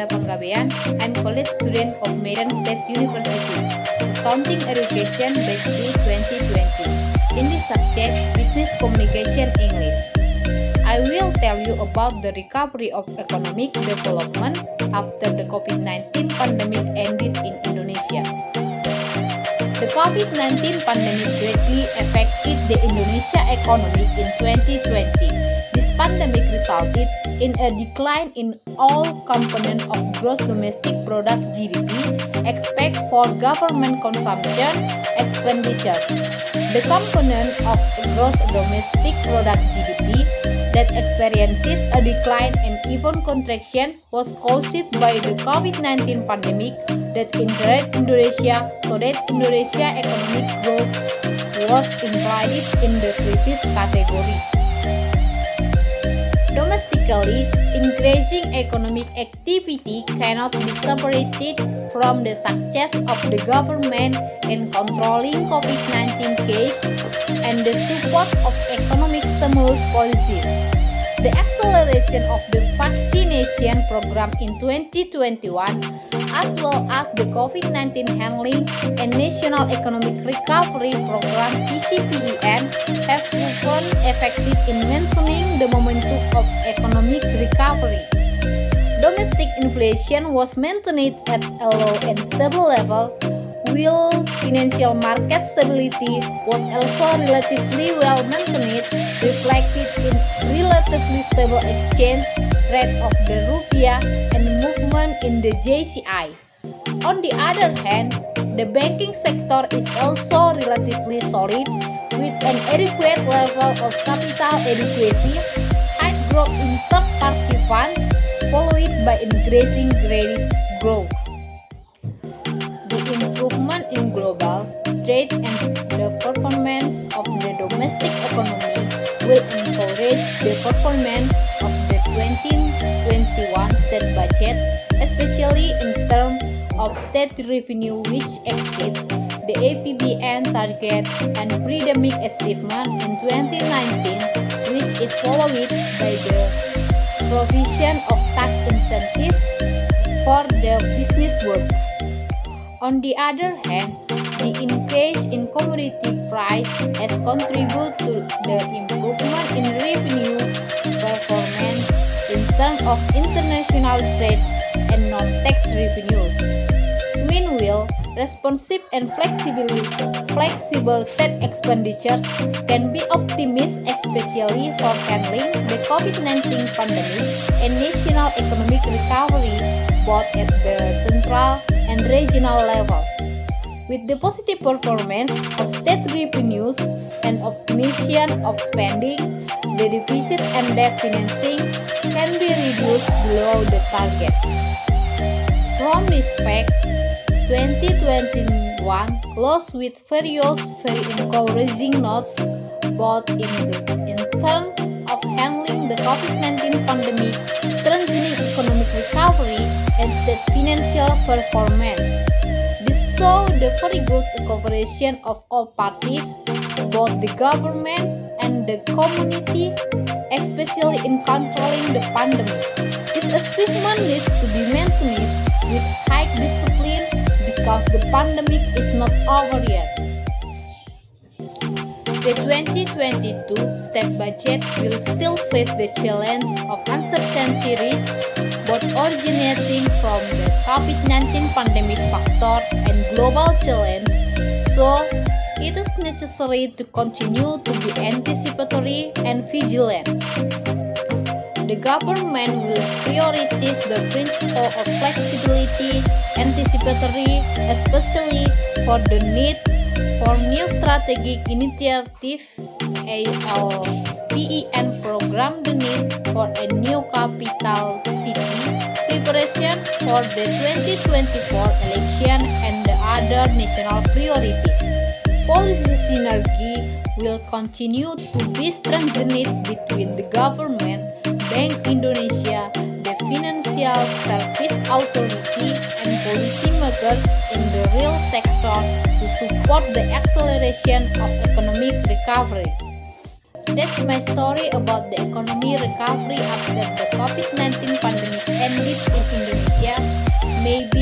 Fernanda Panggabean. I'm college student of Medan State University, Accounting Education Batch B 2020. In this subject, Business Communication English. I will tell you about the recovery of economic development after the COVID-19 pandemic ended in Indonesia. The COVID-19 pandemic greatly affected the Indonesia economy in 2020. This pandemic resulted in a decline in all components of gross domestic product GDP, except for government consumption expenditures. The component of gross domestic product GDP that experienced a decline and even contraction was caused by the COVID-19 pandemic that entered Indonesia, so that Indonesia economic growth was included in the crisis category. Domestically, increasing economic activity cannot be separated from the success of the government in controlling COVID-19 case and the support of economic stimulus policies. The acceleration of the vaccination program in 2021, as well as the COVID-19 handling and National Economic Recovery Program (PCPEN), have proven effective in maintaining the momentum of economic recovery. Domestic inflation was maintained at a low and stable level, while financial market stability was also relatively well maintained, reflected in relatively stable exchange rate of the rupiah and movement in the JCI. On the other hand, the banking sector is also relatively solid, with an adequate level of capital adequacy, high growth in third-party funds, followed by increasing credit growth. The improvement in global trade and the performance of the domestic economy will encourage the performance of the 2021 state budget, especially in terms of state revenue, which exceeds the APBN target and pre-pandemic achievement in 2019, which is followed by the provision of tax incentive for the business world. On the other hand, the increase in commodity price has contributed to the improvement in revenue performance in terms of international trade and non-tax revenues. Meanwhile, responsive and flexible state expenditures can be optimized, especially for handling the COVID-19 pandemic and national economic recovery, both at the central and regional level. With the positive performance of state revenues and optimization of spending, the deficit and debt financing can be reduced below the target. From this fact, 2021 closed with various very encouraging notes, both in terms of handling the COVID-19 pandemic, strengthening economic recovery, and state financial performance. This shows the very good cooperation of all parties, both the government and the community, especially in controlling the pandemic. This achievement needs to be maintained with high discipline because the pandemic is not over yet. The 2022 state budget will still face the challenge of uncertainty risk, both originating from the COVID-19 pandemic factor and global challenge, so it is necessary to continue to be anticipatory and vigilant. The government will prioritize the principle of flexibility, anticipatory, especially for the need for new strategic initiative, PEN program, the need for a new capital city, preparation for the 2024 election, and the other national priorities. Policy synergy will continue to be strengthened between the government, Bank Indonesia, the Financial Service Authority, and policymakers in the real sector to support the acceleration of economic recovery. That's my story about the economy recovery after the COVID-19 pandemic ended in Indonesia. Maybe